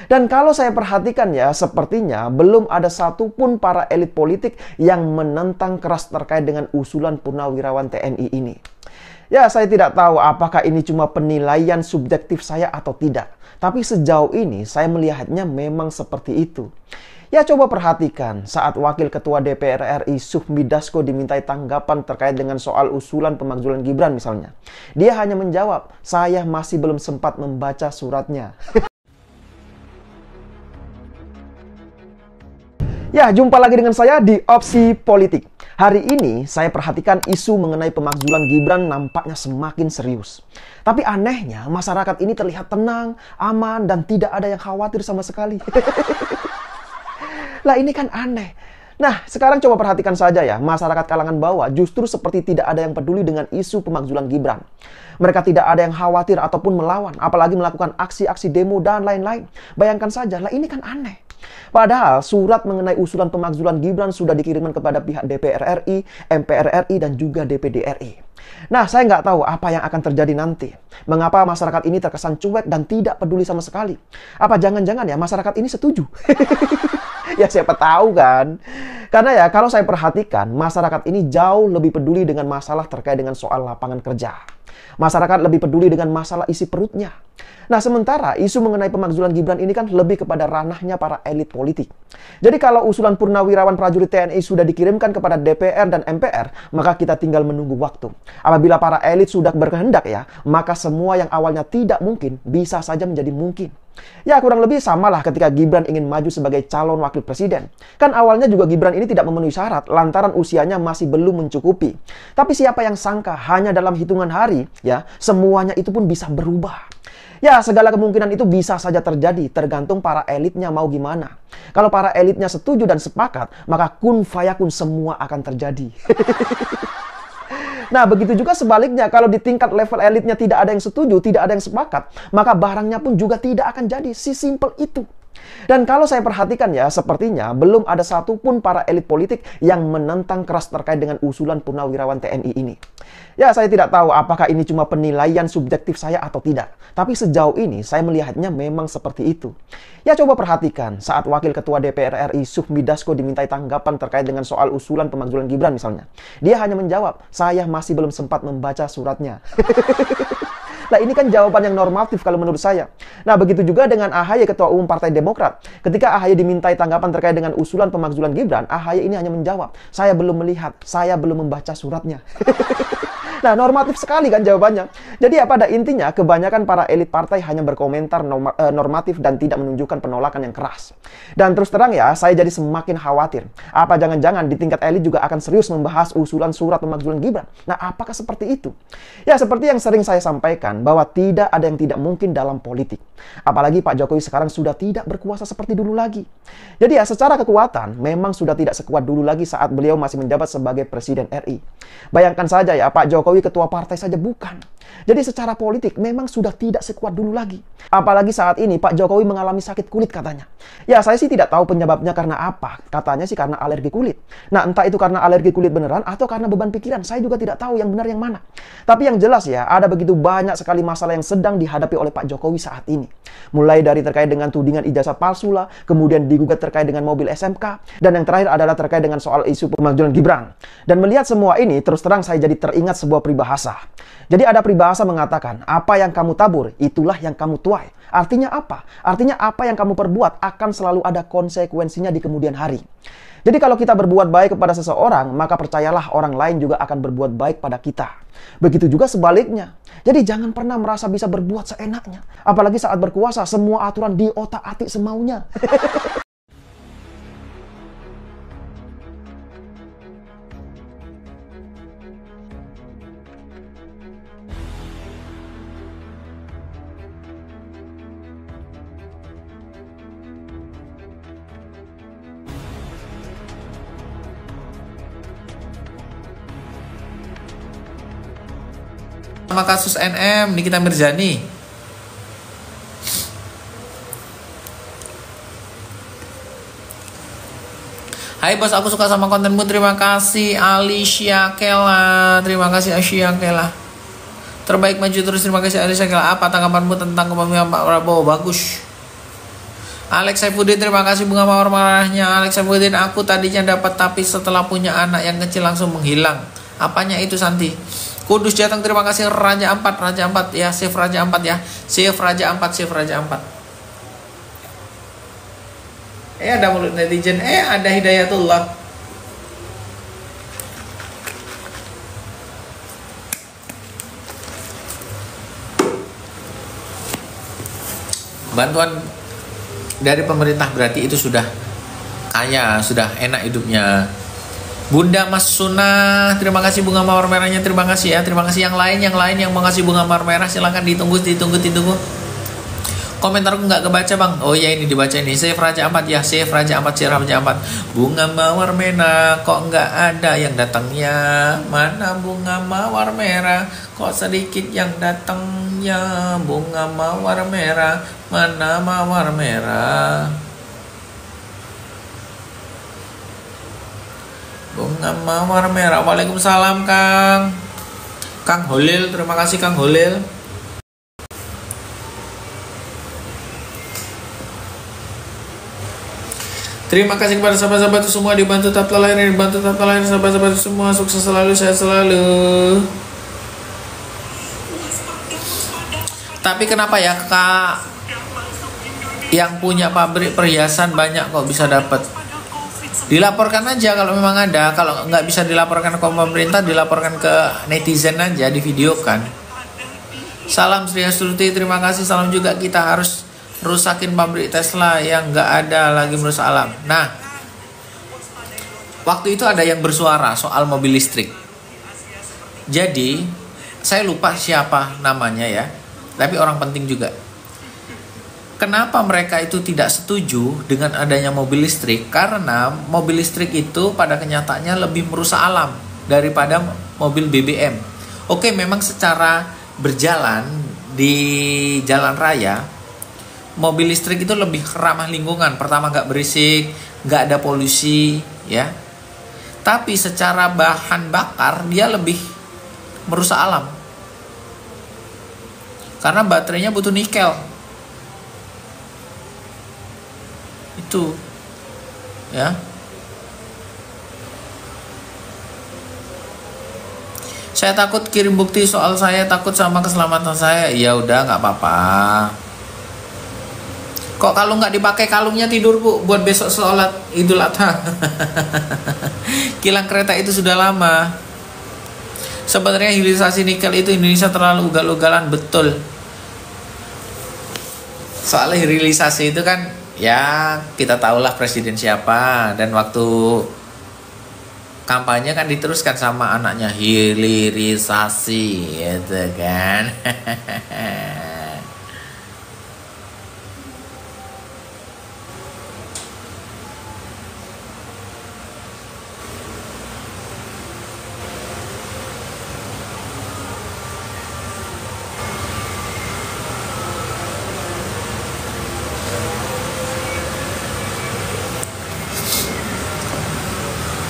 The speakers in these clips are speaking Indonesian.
Dan kalau saya perhatikan ya, sepertinya belum ada satupun para elit politik yang menentang keras terkait dengan usulan Purnawirawan TNI ini. Ya, saya tidak tahu apakah ini cuma penilaian subjektif saya atau tidak. Tapi sejauh ini saya melihatnya memang seperti itu. Ya, coba perhatikan saat Wakil Ketua DPR RI Sufmi Dasko dimintai tanggapan terkait dengan soal usulan pemakzulan Gibran misalnya. Dia hanya menjawab, saya masih belum sempat membaca suratnya. Ya, jumpa lagi dengan saya di Opsi Politik. Hari ini saya perhatikan isu mengenai pemakzulan Gibran nampaknya semakin serius. Tapi anehnya masyarakat ini terlihat tenang, aman, dan tidak ada yang khawatir sama sekali. Lah ini kan aneh. Nah, sekarang coba perhatikan saja ya, masyarakat kalangan bawah justru seperti tidak ada yang peduli dengan isu pemakzulan Gibran. Mereka tidak ada yang khawatir ataupun melawan, apalagi melakukan aksi-aksi demo dan lain-lain. Bayangkan saja, lah ini kan aneh. Padahal surat mengenai usulan pemakzulan Gibran sudah dikirimkan kepada pihak DPR RI, MPR RI, dan juga DPD RI. Nah, saya nggak tahu apa yang akan terjadi nanti. Mengapa masyarakat ini terkesan cuek dan tidak peduli sama sekali? Apa jangan-jangan ya masyarakat ini setuju? Ya siapa tahu kan. Karena ya kalau saya perhatikan, masyarakat ini jauh lebih peduli dengan masalah terkait dengan soal lapangan kerja. Masyarakat lebih peduli dengan masalah isi perutnya. Nah, sementara isu mengenai pemakzulan Gibran ini kan lebih kepada ranahnya para elit politik. Jadi kalau usulan Purnawirawan prajurit TNI sudah dikirimkan kepada DPR dan MPR, maka kita tinggal menunggu waktu. Apabila para elit sudah berkehendak ya, maka semua yang awalnya tidak mungkin bisa saja menjadi mungkin. Ya, kurang lebih samalah ketika Gibran ingin maju sebagai calon wakil presiden. Kan awalnya juga Gibran ini tidak memenuhi syarat lantaran usianya masih belum mencukupi. Tapi siapa yang sangka hanya dalam hitungan hari ya, semuanya itu pun bisa berubah. Ya, segala kemungkinan itu bisa saja terjadi, tergantung para elitnya mau gimana. Kalau para elitnya setuju dan sepakat, maka kun fayakun semua akan terjadi. Nah, begitu juga sebaliknya, kalau di tingkat level elitnya tidak ada yang setuju, tidak ada yang sepakat, maka barangnya pun juga tidak akan jadi. Si simple itu. Dan kalau saya perhatikan ya, sepertinya belum ada satupun para elit politik yang menentang keras terkait dengan usulan Purnawirawan TNI ini. Ya, saya tidak tahu apakah ini cuma penilaian subjektif saya atau tidak. Tapi sejauh ini saya melihatnya memang seperti itu. Ya, coba perhatikan saat Wakil Ketua DPR RI Sufmi Dasko dimintai tanggapan terkait dengan soal usulan pemakzulan Gibran misalnya. Dia hanya menjawab, saya masih belum sempat membaca suratnya. Nah, ini kan jawaban yang normatif kalau menurut saya. Nah, begitu juga dengan AHY Ketua Umum Partai Demokrat. Ketika AHY dimintai tanggapan terkait dengan usulan pemakzulan Gibran, AHY ini hanya menjawab, saya belum melihat, saya belum membaca suratnya. Nah, normatif sekali kan jawabannya. Jadi ya pada intinya kebanyakan para elit partai hanya berkomentar normatif dan tidak menunjukkan penolakan yang keras. Dan terus terang ya, saya jadi semakin khawatir. Apa jangan-jangan di tingkat elit juga akan serius membahas usulan surat pemakzulan Gibran? Nah, apakah seperti itu? Ya, seperti yang sering saya sampaikan bahwa tidak ada yang tidak mungkin dalam politik. Apalagi Pak Jokowi sekarang sudah tidak berkuasa seperti dulu lagi. Jadi ya secara kekuatan memang sudah tidak sekuat dulu lagi saat beliau masih menjabat sebagai Presiden RI. Bayangkan saja ya, Pak Jokowi ketua partai saja bukan. Jadi secara politik memang sudah tidak sekuat dulu lagi. Apalagi saat ini Pak Jokowi mengalami sakit kulit katanya. Ya, saya sih tidak tahu penyebabnya karena apa. Katanya sih karena alergi kulit. Nah, entah itu karena alergi kulit beneran atau karena beban pikiran. Saya juga tidak tahu yang benar yang mana. Tapi yang jelas ya, ada begitu banyak sekali masalah yang sedang dihadapi oleh Pak Jokowi saat ini. Mulai dari terkait dengan tudingan ijazah palsu lah, kemudian digugat terkait dengan mobil SMK, dan yang terakhir adalah terkait dengan soal isu pemakzulan Gibran. Dan melihat semua ini, terus terang saya jadi teringat sebuah peribahasa. Jadi ada peribahasa mengatakan, apa yang kamu tabur, itulah yang kamu tuai. Artinya apa? Artinya apa yang kamu perbuat akan selalu ada konsekuensinya di kemudian hari. Jadi kalau kita berbuat baik kepada seseorang, maka percayalah orang lain juga akan berbuat baik pada kita. Begitu juga sebaliknya. Jadi jangan pernah merasa bisa berbuat seenaknya. Apalagi saat berkuasa, semua aturan diotak-atik semaunya. Sama kasus NM Nikita Mirzani. Hai bos, aku suka sama kontenmu. Terima kasih Alicia Kela. Terima kasih Alicia Kela. Terbaik maju terus. Terima kasih Alicia Kela. Apa tanggapanmu tentang kepemimpinan Pak Prabowo? Bagus. Alex Saifuddin, terima kasih bunga mawar merahnya. Alex Saifuddin, aku tadinya dapat tapi setelah punya anak yang kecil langsung menghilang. Apanya itu Santi? Kudus Jateng, terima kasih. Raja 4 ya, save Raja 4 ya. Save Raja 4. Ada mulut netizen, ada Hidayatullah. Bantuan dari pemerintah berarti itu sudah kaya, sudah enak hidupnya. Bunda Mas Suna, terima kasih bunga mawar merahnya, terima kasih ya. Terima kasih yang lain yang mau ngasih bunga mawar merah silahkan ditunggu. Komentarku nggak kebaca bang. Oh ya, ini dibaca ini. Save Raja 4 ya, save Raja 4, save Raja 4. Bunga mawar merah kok nggak ada yang datangnya? Mana bunga mawar merah? Kok sedikit yang datangnya? Bunga mawar merah, mana mawar merah? Bunga mawar merah. Waalaikumsalam Kang Holil, terima kasih Kang Holil. Terima kasih kepada sahabat-sahabat semua, dibantu tap lain, sahabat-sahabat semua, sukses selalu, sehat selalu. Tapi kenapa ya Kak yang punya pabrik perhiasan banyak kok bisa dapat? Dilaporkan aja kalau memang ada. Kalau nggak bisa dilaporkan ke pemerintah, dilaporkan ke netizen aja, divideokan. Salam Sri Astuti, terima kasih. Salam juga, kita harus rusakin pabrik Tesla yang nggak ada lagi merusak alam. Nah, waktu itu ada yang bersuara soal mobil listrik. Jadi, saya lupa siapa namanya ya, tapi orang penting juga. Kenapa mereka itu tidak setuju dengan adanya mobil listrik? Karena mobil listrik itu pada kenyataannya lebih merusak alam daripada mobil BBM. Oke, memang secara berjalan di jalan raya, mobil listrik itu lebih ramah lingkungan. Pertama, nggak berisik, nggak ada polusi, ya. Tapi secara bahan bakar dia lebih merusak alam. Karena baterainya butuh nikel. Itu, ya. Saya takut kirim bukti soal saya takut sama keselamatan saya. Ya udah, nggak apa-apa. Kok kalung nggak dipakai? Kalungnya tidur bu, buat besok sholat Idul Adha. Kilang kereta itu sudah lama. Sebenarnya hilirisasi nikel itu Indonesia terlalu ugal-ugalan, betul. Soal hilirisasi itu kan, ya kita tahulah presiden siapa, dan waktu kampanye kan diteruskan sama anaknya, hilirisasi, gitu kan.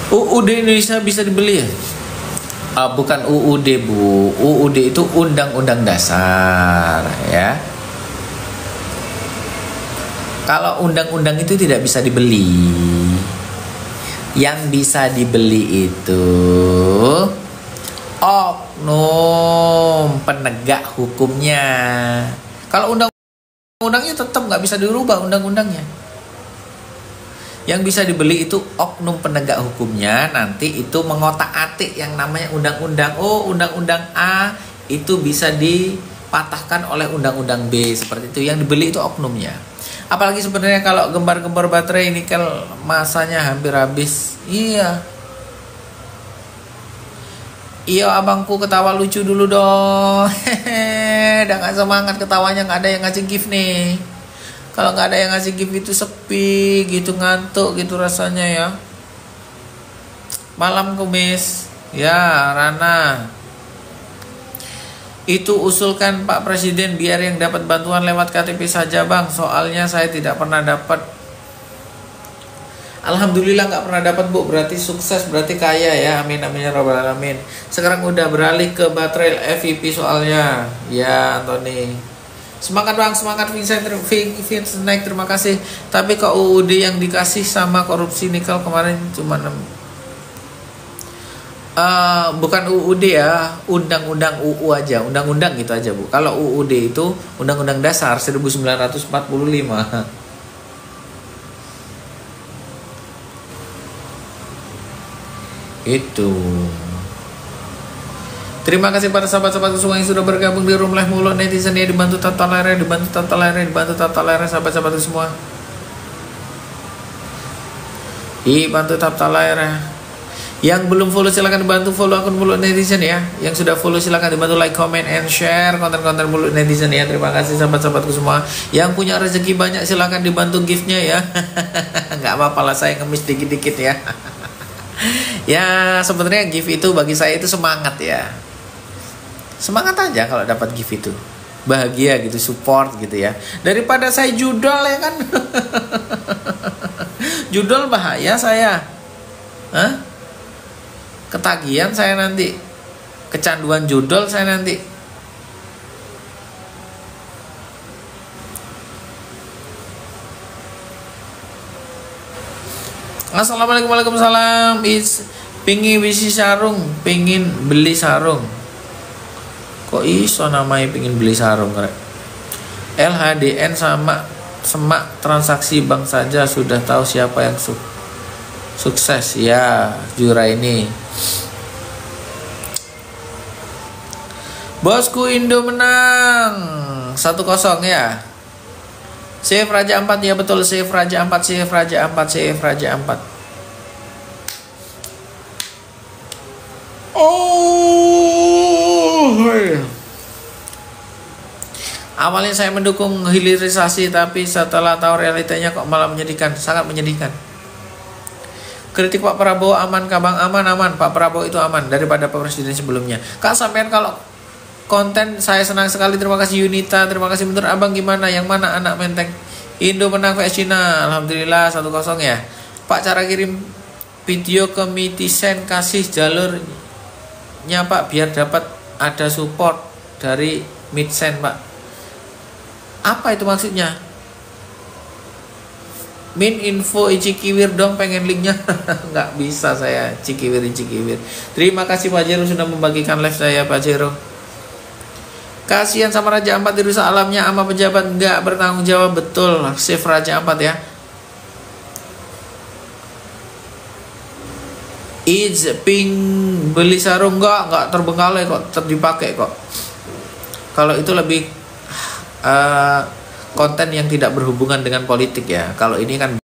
UUD Indonesia bisa dibeli ya? Bukan UUD bu, UUD itu Undang-Undang Dasar ya. Kalau undang-undang itu tidak bisa dibeli. Yang bisa dibeli itu oknum penegak hukumnya. Kalau undang-undangnya tetap nggak bisa dirubah undang-undangnya. Yang bisa dibeli itu oknum penegak hukumnya, nanti itu mengotak-atik yang namanya undang-undang. Oh, undang-undang A itu bisa dipatahkan oleh undang-undang B, seperti itu. Yang dibeli itu oknumnya. Apalagi sebenarnya kalau gembar-gembar baterai nikel masanya hampir habis. Iya, abangku ketawa lucu dulu dong. Udah gak semangat ketawanya, gak ada yang ngasih gift nih. Kalau nggak ada yang ngasih gift itu sepi gitu, ngantuk gitu rasanya ya. Malam Kumis ya. Rana, itu usulkan Pak Presiden biar yang dapat bantuan lewat KTP saja bang, soalnya saya tidak pernah dapat. Alhamdulillah nggak pernah dapat bu, berarti sukses, berarti kaya ya. Amin amin ya robbal alamin. Sekarang udah beralih ke baterai FEP soalnya ya Anthony. Semangat Bang, semangat Vincent naik, terima kasih. Tapi kok UUD yang dikasih sama korupsi nikel kemarin cuma 6. Bukan UUD ya, undang-undang UU aja, undang-undang gitu aja Bu. Kalau UUD itu undang-undang dasar 1945. Itu. Terima kasih pada sahabat-sahabat semua yang sudah bergabung di Room Live Mulut Netizen ya, dibantu tata layar, sahabat-sahabat semua. Dibantu tata layar ya. Yang belum follow silahkan dibantu follow akun Mulut Netizen ya. Yang sudah follow silahkan dibantu like, comment, and share konten-konten Mulut Netizen ya. Terima kasih sahabat-sahabatku semua. Yang punya rezeki banyak silahkan dibantu giftnya ya. Nggak apa-apa lah, saya ngemis dikit-dikit ya. Ya sebenarnya gift itu bagi saya itu semangat ya. Semangat aja kalau dapat gift itu, bahagia gitu, support gitu ya, daripada saya judol ya kan. Judol bahaya saya, ketagihan saya nanti, kecanduan judol saya nanti. Assalamualaikum, waalaikumsalam. Pingin bisi sarung, pingin beli sarung. Kok iso namanya pingin beli sarung rek? LHDN sama semak transaksi bank saja sudah tahu siapa yang sukses ya. Jura ini bosku, Indo menang 1-0 ya. Save Raja 4 ya, betul, save Raja 4, save Raja 4, save Raja 4. Awalnya saya mendukung hilirisasi, tapi setelah tahu realitanya kok malah menyedihkan, sangat menyedihkan. Kritik Pak Prabowo aman, Kabang? Aman. Pak Prabowo itu aman daripada Pak Presiden sebelumnya. Kak sampean kalau konten saya senang sekali, terima kasih Yunita, terima kasih. Menurut Abang gimana? Yang mana anak menteng? Indo menang vs Cina, alhamdulillah 1-0 ya. Pak, cara kirim video ke Mitisen kasih jalurnya Pak, biar dapat ada support dari Mitsen Pak. Apa itu maksudnya? Min info Cikiwir dong, pengen linknya. Nggak bisa saya Cikiwir. Terima kasih Pak Jero sudah membagikan live saya Pak Jero. Kasihan sama Raja 4 dirusak alamnya sama pejabat nggak bertanggung jawab, betul. Save Raja 4 ya. Ping beli sarung nggak terbengkalai kok, terdipakai kok. Kalau itu lebih konten yang tidak berhubungan dengan politik ya. Kalau ini kan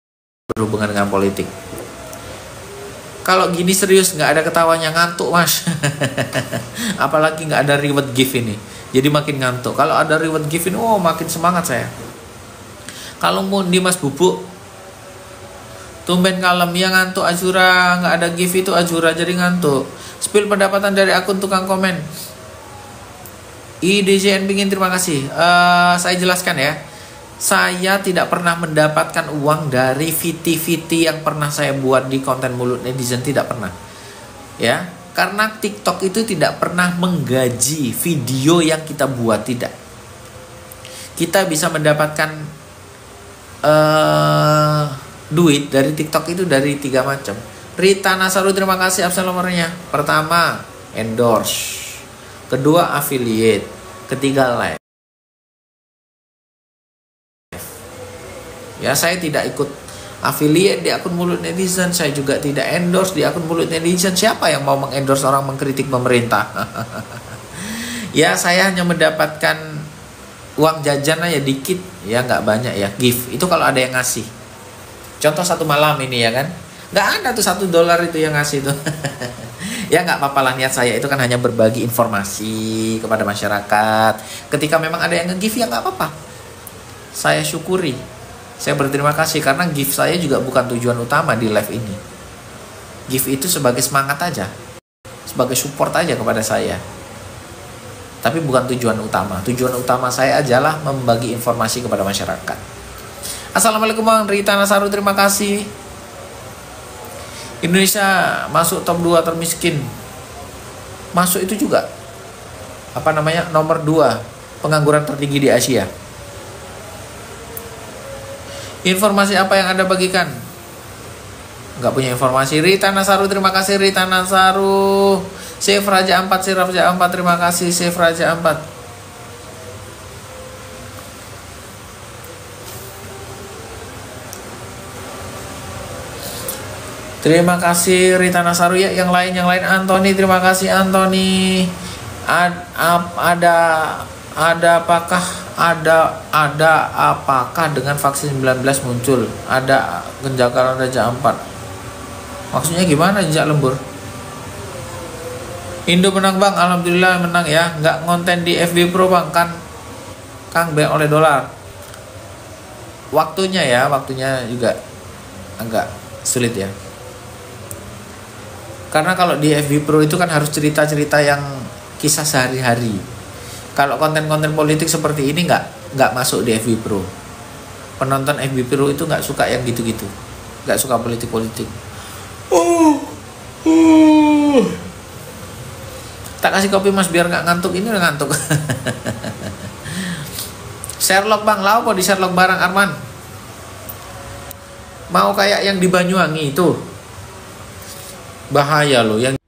berhubungan dengan politik. Kalau gini serius nggak ada ketawanya, ngantuk Mas. Apalagi nggak ada reward gift ini, jadi makin ngantuk. Kalau ada reward gift ini, oh makin semangat saya. Kalau mundi Mas Bubuk, tumben kalem ya, ngantuk Azura, nggak ada gift itu Azura jadi ngantuk. Spill pendapatan dari akun tukang komen. IDJN pingin, terima kasih. Saya jelaskan ya. Saya tidak pernah mendapatkan uang dari VT yang pernah saya buat di konten Mulut Netizen, tidak pernah. Ya, karena TikTok itu tidak pernah menggaji video yang kita buat, tidak. Kita bisa mendapatkan duit dari TikTok itu dari 3 macam. Rita Nasaru, terima kasih absen nomornya. Pertama, endorse. Kedua, affiliate. Ketiga, live. Ya, saya tidak ikut affiliate di akun Mulut Netizen. Saya juga tidak endorse di akun Mulut Netizen. Siapa yang mau mengendorse orang mengkritik pemerintah? Ya, saya hanya mendapatkan uang jajan aja dikit. Ya, nggak banyak ya. Gift. Itu kalau ada yang ngasih. Contoh satu malam ini ya kan. Nggak ada tuh $1 itu yang ngasih tuh. Ya nggak apa-apa lah, niat saya itu kan hanya berbagi informasi kepada masyarakat. Ketika memang ada yang nge-give ya nggak apa-apa. Saya syukuri. Saya berterima kasih karena gift saya juga bukan tujuan utama di live ini. Gift itu sebagai semangat aja. Sebagai support aja kepada saya. Tapi bukan tujuan utama. Tujuan utama saya adalah membagi informasi kepada masyarakat. Assalamualaikum Bang Rita Nasaru, terima kasih. Indonesia masuk top 2 termiskin. Masuk itu juga. Nomor 2 pengangguran tertinggi di Asia. Informasi apa yang Anda bagikan? Nggak punya informasi. Rita Nasaru, terima kasih Rita Nasaru. Save Raja 4, Save Raja 4, terima kasih Save Raja 4. Terima kasih Rita Nasaru ya. Yang lain Anthony, terima kasih Anthony. Ada apakah dengan vaksin 19 muncul ada genjakaran Raja 4? Maksudnya gimana jejak lembur? Indo menang bang, alhamdulillah menang ya. Nggak ngonten di FB Pro bang, kan Kang bank oleh dolar. Waktunya juga agak sulit ya. Karena kalau di FB Pro itu kan harus cerita-cerita yang kisah sehari-hari. Kalau konten-konten politik seperti ini nggak masuk di FB Pro. Penonton FB Pro itu nggak suka yang gitu-gitu, nggak suka politik-politik. Tak kasih kopi mas biar nggak ngantuk. Ini udah ngantuk. Sherlock bang, lau kok di Sherlock barang Arman. Mau kayak yang di Banyuwangi itu. Bahaya loh yang